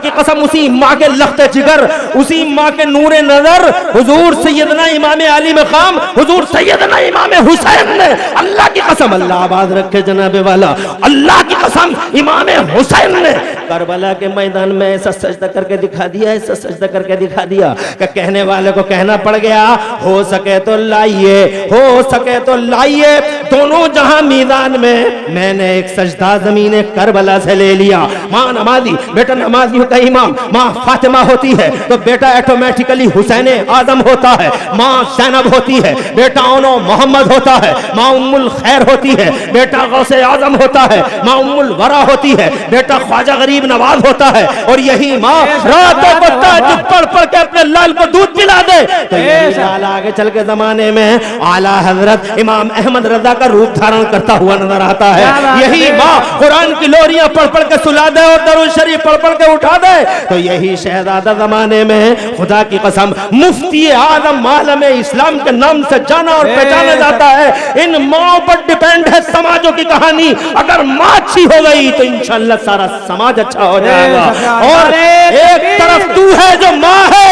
की कसम, उसी माँ के लख्ते जिगर, उसी माँ के नूरे नजर हुजूर सैयदना इमाम अली मकाम हुजूर सैयदना इमाम हुसैन ने, अल्लाह की कसम, अल्लाह आबाद रखे जनाबे वाला, अल्लाह की कसम इमाम हुसैन ने करबला के मैदान में ऐसा सजदा करके दिखा दिया, ऐसा सजदा करके दिखा दिया कि कहने वाले को कहना पड़ गया, हो सके तो लाइए, हो सके तो लाइए दोनों जहां मीदान में। मैंने एक सजदा ज़मीन करबला से ले लिया। माँ नमाजी, बेटा नमाजियों का इमाम माँ फातिमा होती है तो बेटा ऑटोमेटिकली हुसैन आजम होता है, माँ ज़ैनब होती है, बेटा ओनो मोहम्मद होता है, माँ उम्मुल खैर होती है, बेटा गौसे आजम होता है, माँ उम्मुल वरा होती है, बेटा ख्वाजा गरीब नवाज होता है। और यही माँ रातों को ताज्जुद पढ़ पढ़ के अपने लाल को दूध पिला दे तो यही लाल आगे चल के जमाने में आला हजरत इमाम अहमद रजा का रूप धारण करता हुआ नजर आता है। यही माँ कुरान की लोरियां पढ़ पढ़ के सुला दे और दरूद शरीफ पढ़ पढ़ के उठा दे तो यही शहजादा जमाने में खुदा की कसम मुफ्ती आजम आलम इस्लाम के नाम से जाना और पहचाना जाता है। इन माँ पर डिपेंड है समाजों की कहानी। अगर माँ अच्छी हो गई तो इंशाअल्लाह सारा समाज अच्छा हो जाएगा। और एक तरफ तू है जो माँ है,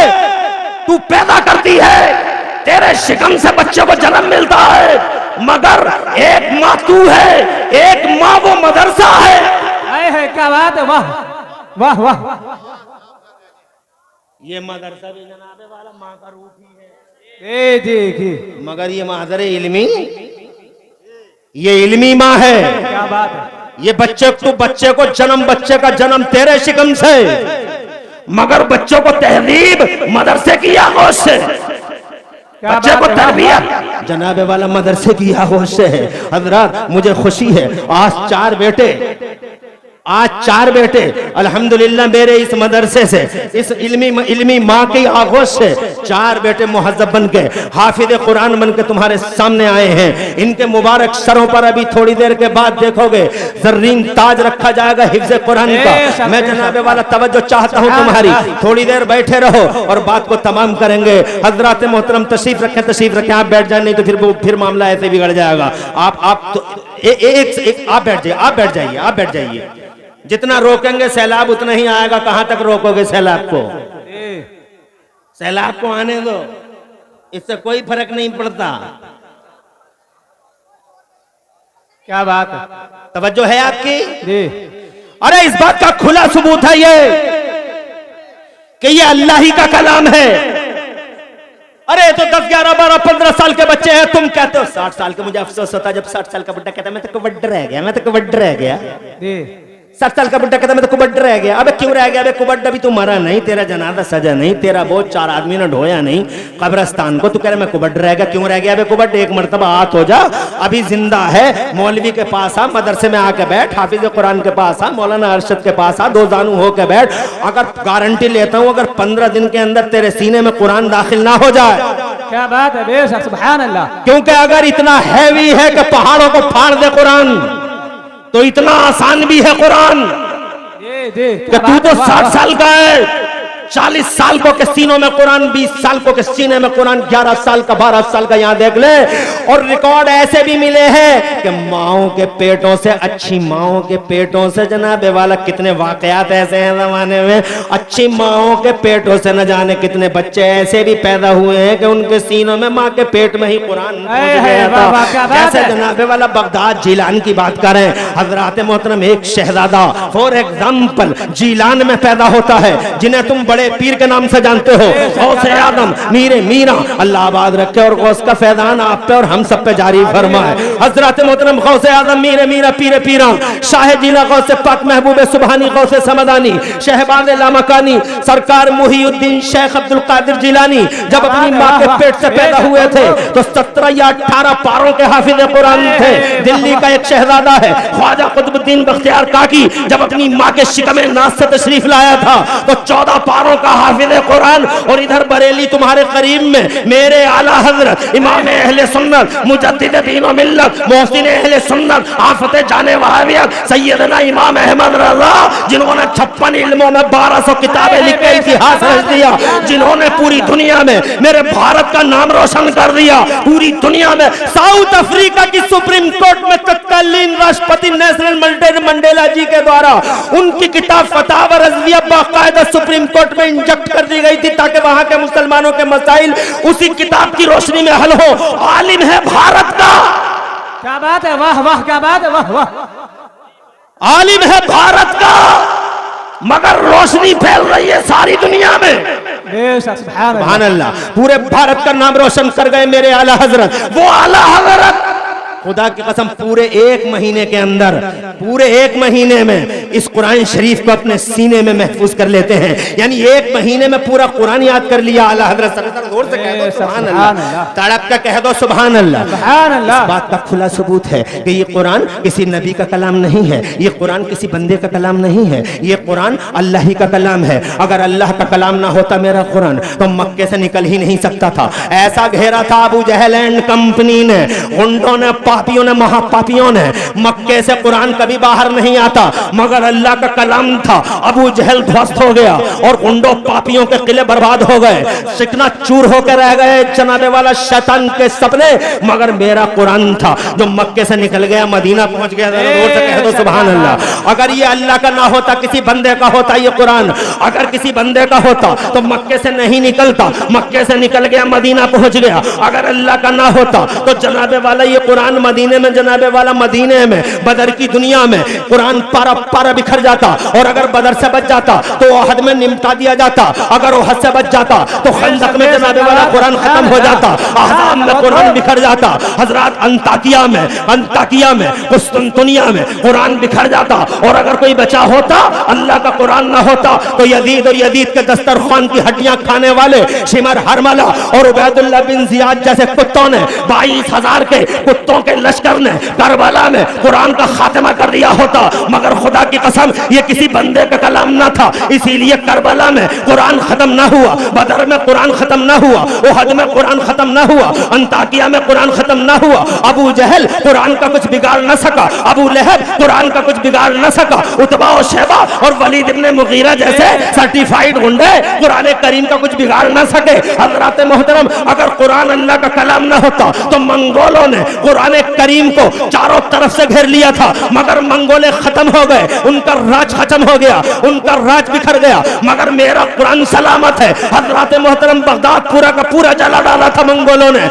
तू पैदा करती है, तेरे शिकम से बच्चों को जन्म मिलता है, मगर एक माँ तू है, एक माँ वो मदरसा है। क्या बात है, वाह वाह वाह। ये मदरसा भी जनाबे वाला माँ का रूप ही है जी, मगर ये मादर इल्मी, ये इल्मी माँ है। क्या बात है। ये बच्चे का जन्म तेरे शिकम से, मगर बच्चों को तहजीब मदरसे की आगोश से, बच्चे को तरबियत जनाबे वाला मदरसे की आगोश से है। हजरात मुझे खुशी है, आज चार बेटे अल्हम्दुलिल्लाह मेरे इस मदरसे से, इस इल्मी माँ की आगोश से 4 बेटे मुहज्जब बन के हाफिज कुरान बन के तुम्हारे सामने आए हैं। इनके मुबारक सरों पर अभी थोड़ी देर के बाद देखोगे जर्रीन ताज रखा जाएगा हिफ्ज़ कुरान का। मैं जनाबे वाला तवज्जो चाहता हूँ तुम्हारी, थोड़ी देर बैठे रहो और बात को तमाम करेंगे। हजरात मोहतरम तशरीफ रखें, आप बैठ जाए, नहीं तो फिर मामला ऐसे बिगड़ जाएगा। आप तो एक आप बैठ जाइए। जितना रोकेंगे सैलाब उतना ही आएगा। कहां तक रोकोगे सैलाब को? सैलाब को आने दो, इससे कोई फर्क नहीं पड़ता। क्या बात है, तवज्जो है आपकी जी। अरे इस बात का खुला सबूत है ये कि ये अल्लाह ही का कलाम है। अरे तो 10, 11, 12, 15 साल के बच्चे हैं, तुम कहते हो 60 साल के। मुझे अफसोस होता है जब 60 साल का बुड्ढा कहता है मैं तो कुबड्ड रह गया। 60 साल का बुड्ढा कहता मैं तो कुबड्ड रह गया। अबे क्यों रह गया? अबे कुबड्ड अभी तू मरा नहीं, तेरा जनाजा सजा नहीं, तेरा बोझ 4 आदमी ने ढोया नहीं कब्रस्तान को, तू कह रहा मैं कुबड्ड रह गया। क्यों रह गया? अबे कुबड्ड एक मर्तबा हाथ हो जा, अभी जिंदा है। मौलवी के पास आ, मदरसे में आके बैठ, हाफिज कुरान के पास आ, मौलाना अरशद के पास आ, 2 जानू होके बैठ। अगर गारंटी लेता हूं अगर 15 दिन के अंदर तेरे सीने में कुरान दाखिल ना हो जाए। क्या बात है, बेशक सुभान अल्लाह। क्योंकि अगर इतना हैवी है कि पहाड़ों को फाड़ दे कुरान, तो इतना आसान भी है कुरान कि तू तो 60 साल का है, 40 साल को के सीनों में कुरान, 20 साल को के सीने में कुरान, 11 साल का 12 साल का यहां देख ले। और रिकॉर्ड ऐसे भी मिले हैं कि माओ के पेटों से, अच्छी माओ के पेटों से जनाबे वाला कितने वाकयात ऐसे हैं जमाने में, अच्छी माओ के पेटों से न जाने कितने बच्चे ऐसे भी पैदा हुए हैं कि उनके सीनों में माँ के पेट में ही कुरान पहुंच गया था। जैसे जनाबे वाला बगदाद जीलान की बात करें, हजरात मोहतरम एक शहजादा फॉर एग्जाम्पल जीलान में पैदा होता है, जिन्हें तुम बड़े पीर के नाम से जानते हो, गौसे आदम मीरे मीरा, अल्लाह आबाद रखे और गौस का फैजान आप पे और हम सब पे जारी फरमाए। हजरत मोहतरम गौसे आदम मीरे मीरा पीरे पीरा शाह जिला गौसे पाक महबूब सुबहानी गौसे समदानी शहबाज लामकानी सरकार मुहीउद्दीन शेख अब्दुल कादिर जिलानी जब अपनी माँ के पेट से पैदा हुए थे तो 17 या 18 पारों के हाफिज कुरान थे। दिल्ली का एक शहजादा है ख्वाजा कुतुबुद्दीन बख्तियार काकी, जब अपनी माँ के शिकमे नाज से तशरीफ लाया था तो 14 पारों हजारों का हाफिज कुरान, और इधर बरेली तुम्हारे करीब में मेरे आला हजरत इमाम अहले सुन्नत मुजद्दिद दीन व मिल्लत मोहसिन अहले सुन्नत आफत जाने वहाबियत सैयदना इमाम अहमद रजा, जिन्होंने 56 इल्मों में 1200 किताबें लिख के इतिहास रच दिया, जिन्होंने पूरी दुनिया में मेरे भारत का नाम रोशन कर दिया, पूरी दुनिया में साउथ अफ्रीका की सुप्रीम कोर्ट में तत्कालीन राष्ट्रपति नेल्सन मंडेला जी के द्वारा उनकी किताब फतावा रज़विया बाकायदा सुप्रीम कोर्ट में इंजेक्ट कर दी गई थी, ताकि वहां के मुसलमानों के मसाइल उसी किताब की रोशनी में हल हो। आलिम है भारत का, क्या बात है, वाह वाह, क्या बात है, वाह वाह। आलिम है भारत का, मगर रोशनी फैल रही है सारी दुनिया में। बेशक, सुभान अल्लाह। सुभान अल्लाह। पूरे भारत का नाम रोशन कर गए मेरे आला हजरत। वो आला हजरत खुदा की कसम पूरे 1 महीने के अंदर, पूरे 1 महीने में इस कुरान शरीफ को अपने सीने में महफूज कर लेते हैं। यानी 1 महीने में पूरा कुरान याद कर लिया आला हजरत। जोर से कह दो सुभान अल्लाह, तड़प के कह दो सुभान अल्लाह। सुभान अल्लाह। इस बात का खुला सबूत है कि ये कुरान किसी नबी का कलाम नहीं है, ये कुरान किसी बंदे का कलाम नहीं है, ये कुरान अल्लाह ही का कलाम है। अगर अल्लाह का कलाम ना होता मेरा कुरान तो मक्के से निकल ही नहीं सकता था। ऐसा घेरा था अबू जहल एंड कंपनी ने, गुंडों ने, पापियों ने, महापापियों ने। मक्के से कुरान कभी बाहर नहीं आता, मगर अल्लाह का कलाम था। अबू जहल ध्वस्त हो गया और गुंडों पापियों के किले बर्बाद हो गए, चिकना चूर होकर रह गए जनाबे वाला शैतान के सपने, मगर मेरा कुरान था जो मक्के से निकल गया, मदीना पहुंच गया। जोर से कह दो सुभान अल्लाह। अगर ये अल्लाह का ना होता, किसी बंदे का होता ये कुरान, अगर किसी बंदे का होता तो मक्के से नहीं निकलता, मक्के से निकल गया मदीना पहुंच गया। अगर अल्लाह का ना होता तो जनाबे वाला ये कुरान मदीने में, जनाबे वाला मदीने में, बदर की दुनिया में कुरान पारा पारा बिखर जाता। और अगर बदर से बच जाता तो ओहद में निमटा दिया जाता, अगर ओहद से बच जाता तो खंदक में जनाबे वाला कुरान खत्म हो जाता, अहज़ाब में कुरान बिखर जाता, हजरत अंताकिया में कुस्तुनतुनिया में कुरान बिखर जाता। और अगर कोई बचा होता, अल्लाह का कुरान ना होता तो यजीद और यजीद के दस्तरखान की हड्डियां खाने वाले शिमर हरमला और उबैदुल्लाह बिन जियाद जैसे कुत्तों ने, 22,000 के कुत्तों के लश्कर ने करबला में कुरान का खात्मा कर दिया होता। मगर खुदा की कसम ये किसी बंदे का कलाम ना था, इसीलिए करबला में कुरान खत्म ना हुआ, बदर में कुरान खत्म ना हुआ, उहद में कुरान खत्म ना हुआ, अंताकिया में कुरान खत्म ना हुआ। अबू जहल कुरान का कुछ बिगाड़ ना सका, अबू लहब कुरान का कुछ बिगाड़ ना सका, उतबा और शैबा और वलीद इब्ने मुगीरा जैसे सर्टिफाइड गुंडे कुरान करीम का कुछ बिगाड़ ना सके। हजरत मोहतरम, अगर कुरान अल्लाह का कलाम ना होता तो मंगोलों ने कुरान करीम को चारों तरफ से घेर लिया था, मगर मंगोले खत्म हो गए, उनका राज खत्म हो गया, उनका राज बिखर गया, मगर मेरा कुरान सलामत है। हजरत मोहतरम बगदाद पूरा का पूरा जला डाला था मंगोलों ने।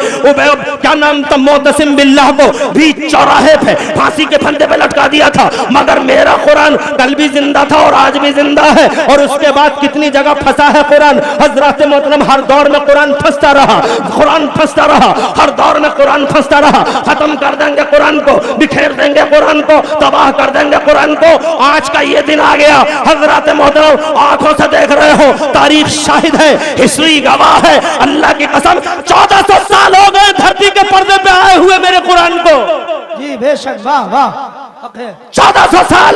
क्या नाम था, मोतसिम बिल्लाह को भी चौराहे पे फांसी के फंदे पे लटका दिया था, मगर मेरा कुरान कल भी जिंदा था और आज भी जिंदा है। और उसके बाद कितनी जगह फंसा है कुरान। हजरत मोहतरम हर दौर में कुरान फंसता रहा, कुरान फंसता रहा, हर दौर में कुरान फंसता रहा। खत्म कर देंगे कुरान को, बिखेर देंगे कुरान को, तबाह कर देंगे कुरान को। आज का ये दिन आ गया, हजरत मोहतरम आंखों से देख रहे हो, तारीख शाहिद है, हिस्ट्री गवाह है। अल्लाह की कसम 1400 साल हो गए धरती के पर्दे पे आए हुए मेरे कुरान को। जी बेशक, वाह वाह, 1400 साल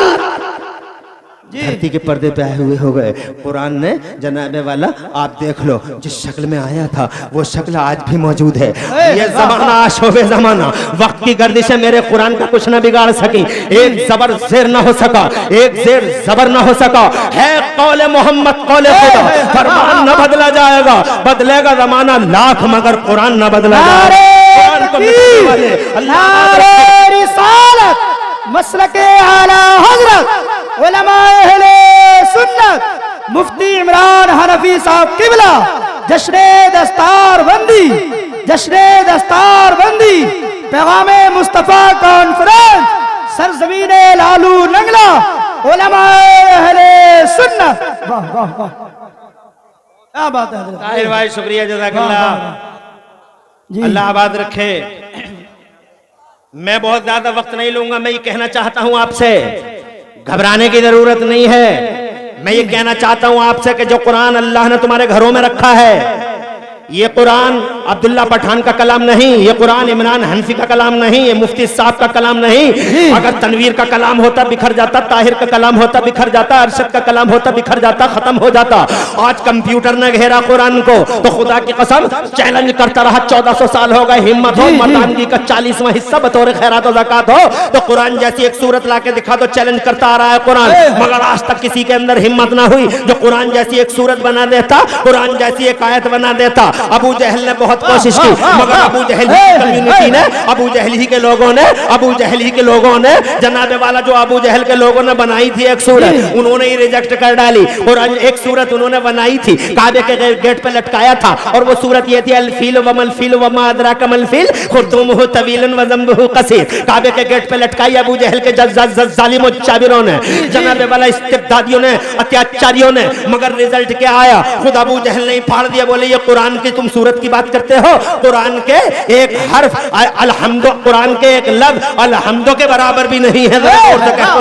धरती के पर्दे पे आए हुए हो गए। कुरान ने जनाबे वाला आप देख लो, जिस शक्ल में आया था वो शक्ल आज भी मौजूद है। ये जमाना आशोबे जमाना, वक्त की गर्दिशें मेरे कुरान का कुछ ना बिगाड़ सकी। एक जबर जेर ना हो सका, एक जेर जबर ना हो सका। है कौले मोहम्मद कौले खुदा, फरमान न बदला जाएगा, बदलेगा जमाना लाख मगर कुरान न बदला जाएगा। मसलके आला हजरत उलमाए अहले सुन्नत मुफ्ती इमरान हनफी साहब किबला, जश्ने दस्तार बंदी, जश्ने दस्तार बंदी, पैगामे मुस्तफा कॉन्फ्रेंस, सरजमीने लालू नंगला, उलमाए अहले सुन्नत। वाह वाह वाह, क्या बात है ताहिर भाई, शुक्रिया, जज़ाकल्लाह, अल्लाह आबाद रखे। मैं बहुत ज्यादा वक्त नहीं लूंगा। मैं ये कहना चाहता हूं आपसे, घबराने की जरूरत नहीं है। मैं ये कहना चाहता हूं आपसे कि जो कुरान अल्लाह ने तुम्हारे घरों में रखा है, ये कुरान अब्दुल्ला पठान का कलाम नहीं, ये कुरान इमरान हनफी का कलाम नहीं, ये मुफ्ती साहब का कलाम नहीं। अगर तनवीर का कलाम होता बिखर जाता, ताहिर का कलाम होता बिखर जाता, अरशद का कलाम होता बिखर जाता, खत्म हो जाता। आज कंप्यूटर ने घेरा कुरान को, तो खुदा की कसम चैलेंज करता रहा। 1400 साल हो गए, हिम्मत हो मर्दानगी का 40वां हिस्सा बतौर खैरात और ज़कात हो तो कुरान जैसी एक सूरत लाके दिखा दो। चैलेंज करता आ रहा है कुरान, मगर आज तक किसी के अंदर हिम्मत ना हुई जो कुरान जैसी एक सूरत बना देता, कुरान जैसी एक आयत बना देता। अबू जहल ने बहुत कोशिश की, मगर अबू जहल की कम्युनिटी ने, अबू जहल ही के लोगों ने, अबू जहल ही के लोगों ने, जनाबे वाला जो अबू जहल के लोगों ने बनाई थी एक सूरत, उन्होंने ही रिजेक्ट कर डाली। और एक सूरत उन्होंने बनाई थी, काबे के गेट पे लटकाया था, और वो सूरत ये थी अल फील वमल फील वमा अदराका मल फील खुर्तुमुहु तवीलन व ज़ंबुहु कसीर। काबे के गेट पे लटकाई अबू जहल के जालिम और चाबिरों ने, जनाबे वाला इस्तिबदादियों ने, अत्याचारियों ने। मगर रिजल्ट क्या आया? खुद अबू जहल ने फाड़ दिया, बोले ये कुरान की तुम सूरत की बात करते हो? कुरान के एक हर्फ अलहम्दो, कुरान के एक लफ्ज़ अलहम्दो के बराबर भी नहीं है।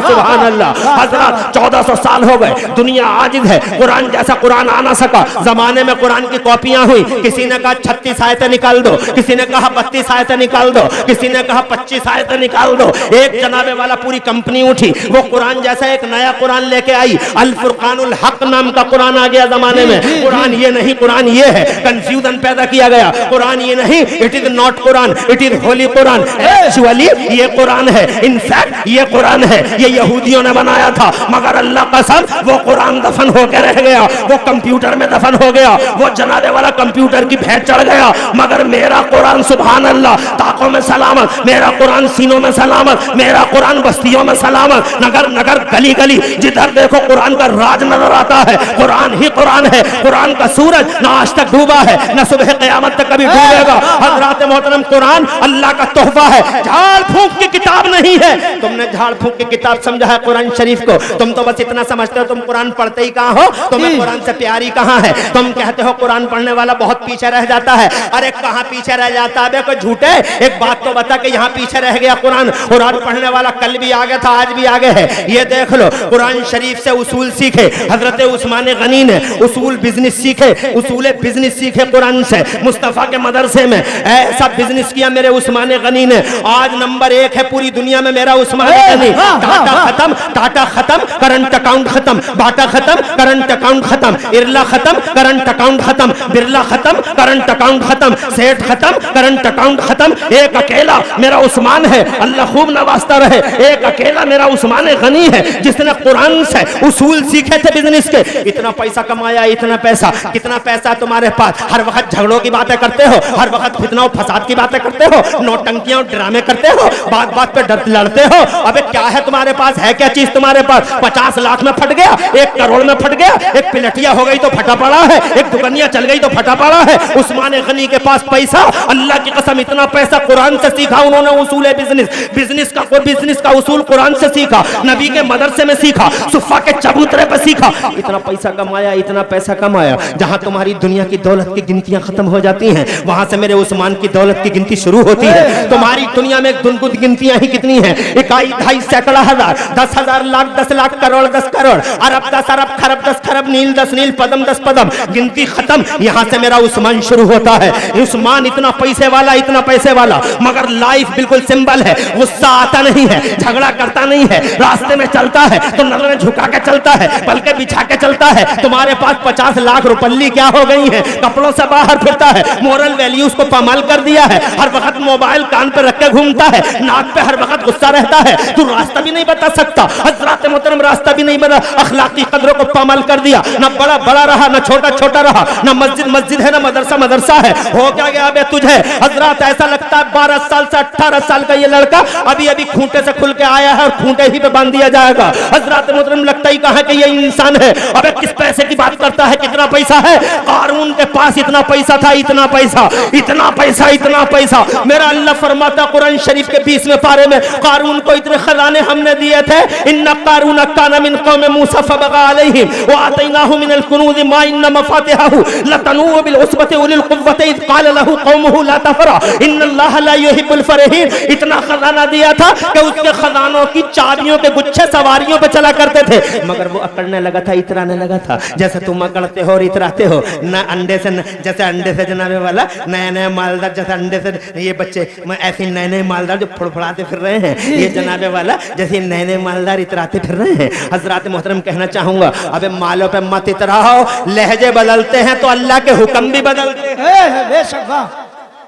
सुभान अल्लाह। हज़रत 1400 साल हो गए, दुनिया आजिज़ है, कुरान जैसा कुरान आ ना सका। जमाने में कुरान की कॉपियां हुई, किसी ने कहा 36 आयतें निकाल दो, किसी ने कहा 32 आयतें निकाल दो, किसी ने कहा 25 आयतें निकाल दो। एक जनाबे वाला पूरी कंपनी उठी, वो कुरान जैसा एक नया कुरान लेके आई। अल फुरकानुल हक नाम का कुरान आ गया जमाने में। कुरान ये नहीं, कुरान ये है। कंफ्यूजन पैदा किया गया। कुरान ये नहीं, it is not Quran, it is Holi Quran. Actually ये कुरान है, इनफैक्ट ये कुरान है, ये यहूदियों ने बनाया था। मगर अल्लाह कसम वो कुरान दफन होकर रह गया, वो कंप्यूटर में दफन हो गया, वो जनाबे वाला कंप्यूटर की भेंट चढ़ गया। मगर मेरा कुरान सुभान अल्लाह ताकों में सलामत, मेरा कुरान सीनों में सलामत, मेरा कुरान बस्तियों में सलामत। नगर नगर गली गली जिधर देखो कुरान का राज नजर आता है। कुरान ही कुरान है। कुरान का सूरज ना आज तक डूबा है, ना सुबह क़यामत तक कभी डूबेगा। हज़रात मोहतरम, कुरान अल्लाह का तोहफा है, झाड़ फूंक की किताब नहीं है। तुमने झाड़ फूंक की किताब समझा है कुरान शरीफ को? तुम तो बस इतना समझते हो, तुम कुरान पढ़ते ही कहाँ हो, तुम्हें कुरान से प्यारी कहाँ है? तुम कहते हो कुरान पढ़ने वाला बहुत पीछे रह जाता है। अरे कहाँ पीछे रह जाता है? कोई झूठे, एक बात तो बता कि यहाँ पीछे रह गया कुरान। कुरान पढ़ने वाला कल भी आगे था, आज भी आगे है। ये देख लो, कुरान शरीफ से उसूल सीखे हजरत उस्मान गनी ने, उसूल बिजनेस सीखे, उसूल बिजनेस सीखे कुरान से। मुस्तफा के मदरसे में ऐसा बिजनेस किया मेरे उस्मान गनी ने। आज नंबर 1 है पूरी दुनिया में मेरा उस्मान गनी। टाटा खत्म, टाटा खत्म, करंट अकाउंट खत्म, बाटा खत्म, करंट अकाउंट खत्म, इरला खत्म, करंट अकाउंट खत्म, बिरला खत्म, करंट अकाउंट खत्म, सेठ खत्म, करंट अकाउंट खत्म। एक अकेला मेरा उस्मान है, अल्लाह खूब नवाजता रहे। एक अकेला मेरा उस्मान गनी है जिसने कुरान से उसूल सीखे थे बिजनेस के। इतना पैसा कमाया, इतना पैसा। कितना पैसा तुम्हारे पास? हर वक्त झगड़ों की बातें करते हो, हर वक्त फितना और फसाद की बातें करते हो, नौटंकियां और ड्रामे करते हो, बात बात पे डर लड़ते हो। अबे क्या है तुम्हारे पास? है क्या चीज तुम्हारे पास? 50 लाख में फट गया, 1 करोड़ में फट गया, एक पिलटिया हो गई तो फटा पड़ा है, एक दुकनिया चल गई तो फटा पड़ा है। उस्मान गनी के पास पैसा, अल्लाह की कसम इतना पैसा कुरान से सीखा उन्होंने। उसूल है बिजनेस का उसूल कुरान से सीखा, नबी के मदरसे में सीखा, सुफ़ा के चबूतरे पर सीखा। इतना पैसा कमाया, इतना पैसा कमाया, जहां तुम्हारी दुनिया की दौलत की गिनतियां खत्म हो जाती हैं, वहां से मेरे उस्मान की दौलत की गिनती शुरू होती है। तुम्हारी दुनिया में गुनगुन गिनतियां ही कितनी हैं? 1 ढाई सैकड़ा हजार, 10,000 लाख, 10 लाख, करोड़ 10 करोड़, अरब 10 अरब, खरब 10 खरब, नील 10 नील, पदम 10 पदम, गिनती खत्म। यहां से मेरा उस्मान शुरू होता है। उस्मान इतना पैसे वाला, इतना पैसे वाला, मगर लाइफ बिल्कुल सिंपल है। गुस्सा आता नहीं है, झगड़ा करता नहीं है, रास्ते में चलता है तो नजरें झुका के चलता है, पलके बिछा के चलता है। तुम्हारे पास 50 लाख रुपल्ली क्या हो गई है? कपड़ों से बाहर फिरता है, मोरल वैल्यूज को पामाल कर दिया है, हर वक्त मोबाइल कान पे रख के घूमता है, नाक पे हर वक्त गुस्सा रहता है। तू रास्ता भी नहीं बता सकता। हज़रात मोहतरम, रास्ता भी नहीं बता, अखलाकी कदरों को पामाल कर दिया। ना बड़ा बड़ा रहा, ना छोटा छोटा रहा, ना मस्जिद मस्जिद है, ना मदरसा मदरसा है। हो क्या गया बे तुझे? हजरत ऐसा लगता है 12 साल से 18 साल का ये लड़का अभी अभी खूंटे से खुल के आया है और खूंटे ही पे बांध दिया जाएगा। हजरत मोहतरम, लगता ही कहा कि ये इंसान है। अबे किस पैसे की बात करता है? कितना पैसा है? कारून के पास इतना पैसा था, इतना पैसा, इतना पैसा, इतना पैसा। मेरा अल्लाह फरमाता कुरान शरीफ के 20वें पारे में, कारून को इतने खजाने हमने दिए थे। इन्ना कारून काना मिन कौम मूसा फबगा अलैहिम व आतैनाहु मिनल कुनूज मा इन्ना मफातिहहु लतनू बिल उस्बति उलिल कुव्वति इज़ क़ाल लहू कौमुहु ला तफरा इन्नल्लाह ला युहिब्बुल फरहीन। इतना खजाना दिया था कि उसके खजानों की चाबियों के गुच्छे सवारियों पे चला करते थे, मगर वो अकड़ने लगा था, इतराने लगा था। जैसे तुम मकड़ते हो और इतराते हो ना, अंडे से जैसे अंडे से जनाबे वाला नया नया मालदार, जैसे अंडे से ये बच्चे ऐसे नए नए मालदार जो फुड़फुड़ाते फिर रहे हैं, ये जनाबे वाला जैसे नए नए मालदार इतराते फिर रहे हैं। हजरात मोहतरम कहना चाहूंगा, अबे मालों पे मत इतराओ, लहजे बदलते हैं तो अल्लाह के हुक्म भी बदलते हैं। बेशक, वाह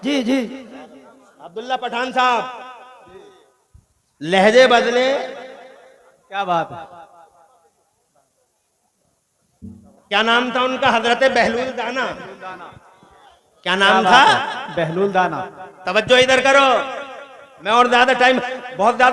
जी जी। अब्दुल्ला पठान साहब, लहजे बदले, क्या बात है। क्या नाम था उनका? हजरत बहलूल दाना। क्या नाम था? बहलूल दाना। तवज्जो इधर करो, मैं और ज्यादा टाइम, बहुत ज्यादा